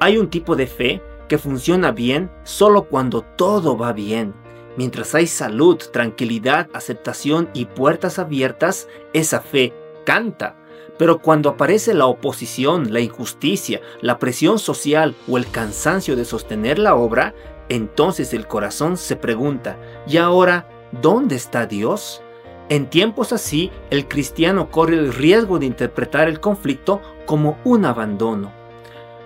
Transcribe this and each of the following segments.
Hay un tipo de fe que funciona bien solo cuando todo va bien. Mientras hay salud, tranquilidad, aceptación y puertas abiertas, esa fe canta. Pero cuando aparece la oposición, la injusticia, la presión social o el cansancio de sostener la obra, entonces el corazón se pregunta, ¿y ahora dónde está Dios? En tiempos así, el cristiano corre el riesgo de interpretar el conflicto como un abandono.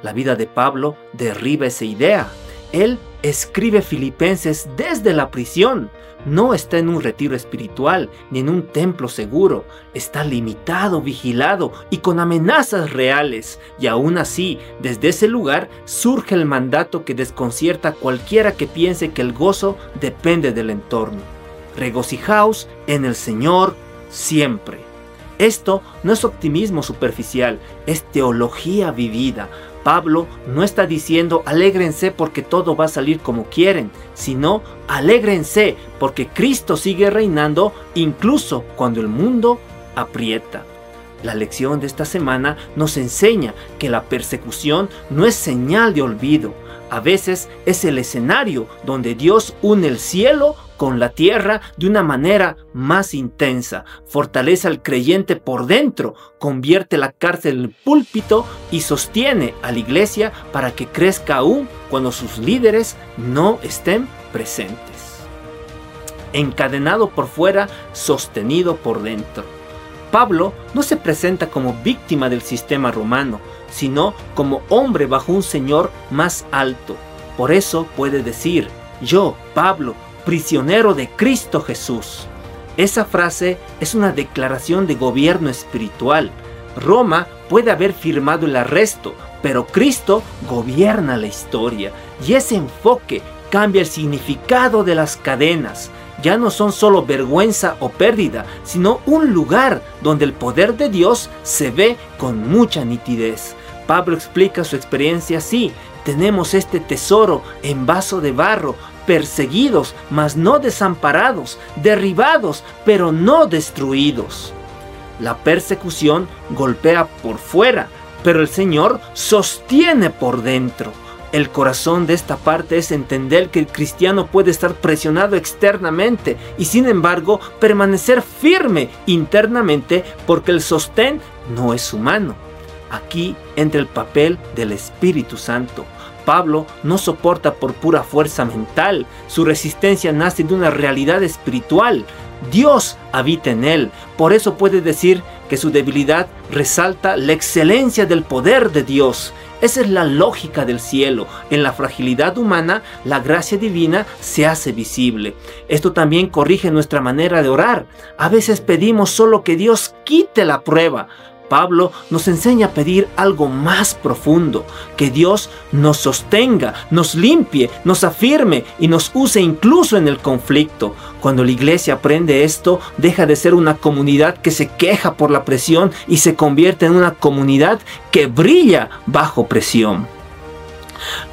La vida de Pablo derriba esa idea. Él escribe Filipenses desde la prisión. No está en un retiro espiritual ni en un templo seguro. Está limitado, vigilado y con amenazas reales. Y aún así, desde ese lugar surge el mandato que desconcierta a cualquiera que piense que el gozo depende del entorno. Regocijaos en el Señor siempre. Esto no es optimismo superficial, es teología vivida. Pablo no está diciendo alégrense porque todo va a salir como quieren, sino alégrense porque Cristo sigue reinando incluso cuando el mundo aprieta. La lección de esta semana nos enseña que la persecución no es señal de olvido. A veces es el escenario donde Dios une el cielo con la tierra de una manera más intensa, fortalece al creyente por dentro, convierte la cárcel en púlpito y sostiene a la iglesia para que crezca aún cuando sus líderes no estén presentes. Encadenado por fuera, sostenido por dentro. Pablo no se presenta como víctima del sistema romano, sino como hombre bajo un Señor más alto. Por eso puede decir, yo, Pablo, prisionero de Cristo Jesús. Esa frase es una declaración de gobierno espiritual. Roma puede haber firmado el arresto, pero Cristo gobierna la historia. Y ese enfoque cambia el significado de las cadenas. Ya no son solo vergüenza o pérdida, sino un lugar donde el poder de Dios se ve con mucha nitidez. Pablo explica su experiencia así: tenemos este tesoro en vaso de barro, perseguidos, mas no desamparados, derribados, pero no destruidos. La persecución golpea por fuera, pero el Señor sostiene por dentro. El corazón de esta parte es entender que el cristiano puede estar presionado externamente y sin embargo permanecer firme internamente porque el sostén no es humano. Aquí entra el papel del Espíritu Santo. Pablo no soporta por pura fuerza mental, su resistencia nace de una realidad espiritual. Dios habita en él, por eso puede decir que su debilidad resalta la excelencia del poder de Dios. Esa es la lógica del cielo. En la fragilidad humana, la gracia divina se hace visible. Esto también corrige nuestra manera de orar. A veces pedimos solo que Dios quite la prueba. Pablo nos enseña a pedir algo más profundo, que Dios nos sostenga, nos limpie, nos afirme y nos use incluso en el conflicto. Cuando la iglesia aprende esto, deja de ser una comunidad que se queja por la presión y se convierte en una comunidad que brilla bajo presión.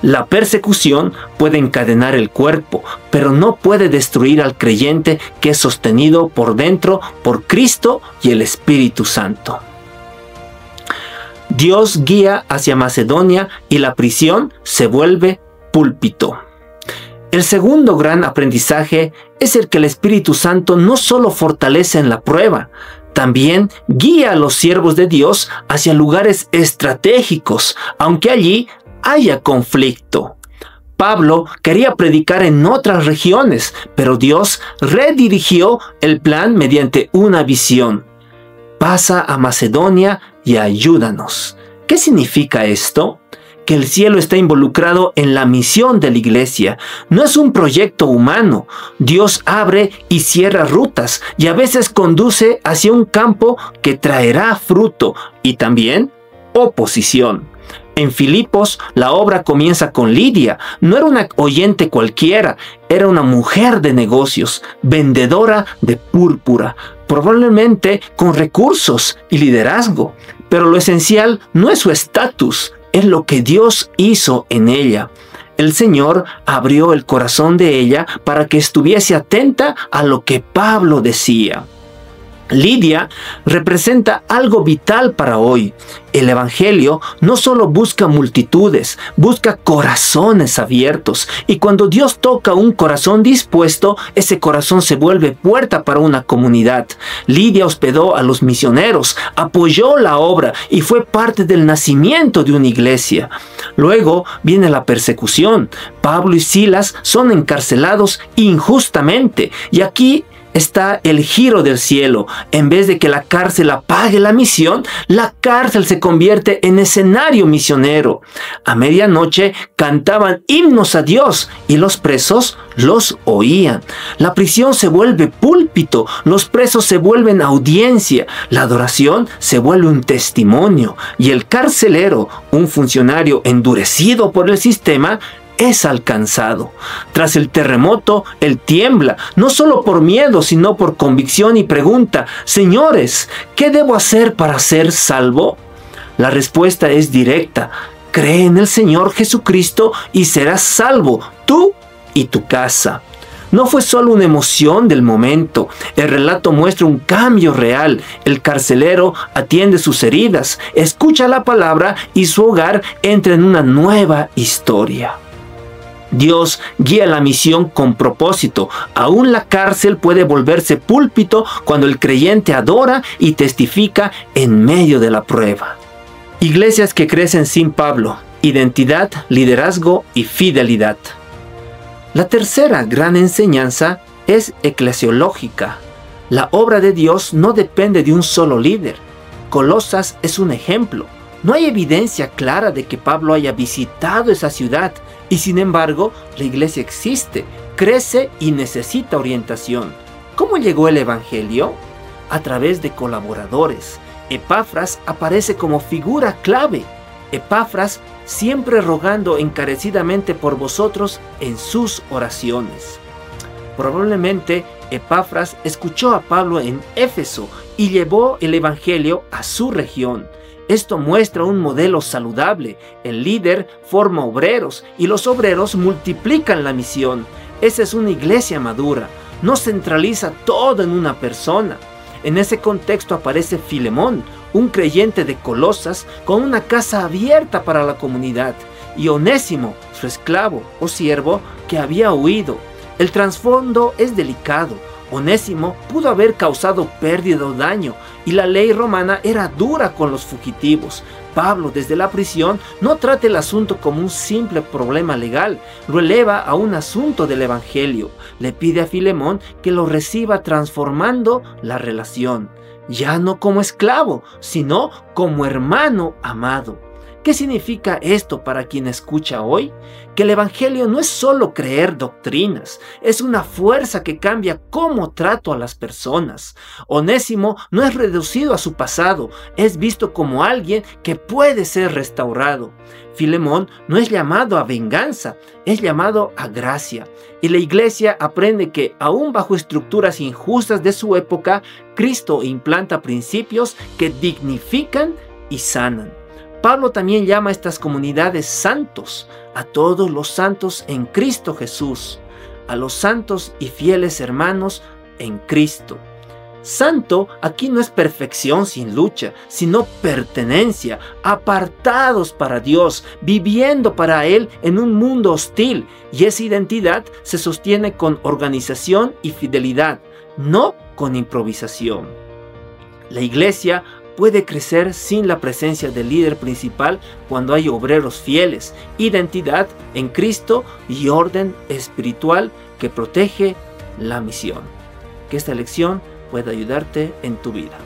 La persecución puede encadenar el cuerpo, pero no puede destruir al creyente que es sostenido por dentro por Cristo y el Espíritu Santo. Dios guía hacia Macedonia y la prisión se vuelve púlpito. El segundo gran aprendizaje es el que el Espíritu Santo no solo fortalece en la prueba, también guía a los siervos de Dios hacia lugares estratégicos, aunque allí haya conflicto. Pablo quería predicar en otras regiones, pero Dios redirigió el plan mediante una visión. Pasa a Macedonia y ayúdanos. ¿Qué significa esto? Que el cielo está involucrado en la misión de la iglesia. No es un proyecto humano. Dios abre y cierra rutas y a veces conduce hacia un campo que traerá fruto y también oposición. En Filipos, la obra comienza con Lidia. No era una oyente cualquiera, era una mujer de negocios, vendedora de púrpura, probablemente con recursos y liderazgo. Pero lo esencial no es su estatus, es lo que Dios hizo en ella. El Señor abrió el corazón de ella para que estuviese atenta a lo que Pablo decía. Lidia representa algo vital para hoy. El Evangelio no solo busca multitudes, busca corazones abiertos. Y cuando Dios toca un corazón dispuesto, ese corazón se vuelve puerta para una comunidad. Lidia hospedó a los misioneros, apoyó la obra y fue parte del nacimiento de una iglesia. Luego viene la persecución. Pablo y Silas son encarcelados injustamente. Y aquí está el giro del cielo. En vez de que la cárcel apague la misión, la cárcel se convierte en escenario misionero. A medianoche cantaban himnos a Dios y los presos los oían. La prisión se vuelve púlpito, los presos se vuelven audiencia, la adoración se vuelve un testimonio y el carcelero, un funcionario endurecido por el sistema, es alcanzado. Tras el terremoto, él tiembla, no solo por miedo, sino por convicción y pregunta: Señores, ¿qué debo hacer para ser salvo? La respuesta es directa: cree en el Señor Jesucristo y serás salvo, tú y tu casa. No fue solo una emoción del momento, el relato muestra un cambio real. El carcelero atiende sus heridas, escucha la palabra y su hogar entra en una nueva historia. Dios guía la misión con propósito. Aún la cárcel puede volverse púlpito cuando el creyente adora y testifica en medio de la prueba. Iglesias que crecen sin Pablo: identidad, liderazgo y fidelidad. La tercera gran enseñanza es eclesiológica. La obra de Dios no depende de un solo líder. Colosas es un ejemplo. No hay evidencia clara de que Pablo haya visitado esa ciudad, y sin embargo, la iglesia existe, crece y necesita orientación. ¿Cómo llegó el Evangelio? A través de colaboradores. Epafras aparece como figura clave. Epafras siempre rogando encarecidamente por vosotros en sus oraciones. Probablemente Epafras escuchó a Pablo en Éfeso y llevó el Evangelio a su región. Esto muestra un modelo saludable. El líder forma obreros y los obreros multiplican la misión. Esa es una iglesia madura. No centraliza todo en una persona. En ese contexto aparece Filemón, un creyente de Colosas con una casa abierta para la comunidad, y Onésimo, su esclavo o siervo que había huido. El trasfondo es delicado. Onésimo pudo haber causado pérdida o daño, y la ley romana era dura con los fugitivos. Pablo, desde la prisión, no trata el asunto como un simple problema legal, lo eleva a un asunto del Evangelio. Le pide a Filemón que lo reciba transformando la relación, ya no como esclavo, sino como hermano amado. ¿Qué significa esto para quien escucha hoy? Que el Evangelio no es solo creer doctrinas, es una fuerza que cambia cómo trato a las personas. Onésimo no es reducido a su pasado, es visto como alguien que puede ser restaurado. Filemón no es llamado a venganza, es llamado a gracia. Y la iglesia aprende que, aún bajo estructuras injustas de su época, Cristo implanta principios que dignifican y sanan. Pablo también llama a estas comunidades santos, a todos los santos en Cristo Jesús, a los santos y fieles hermanos en Cristo. Santo aquí no es perfección sin lucha, sino pertenencia, apartados para Dios, viviendo para Él en un mundo hostil, y esa identidad se sostiene con organización y fidelidad, no con improvisación. La iglesia puede crecer sin la presencia del líder principal cuando hay obreros fieles, identidad en Cristo y orden espiritual que protege la misión. Que esta lección pueda ayudarte en tu vida.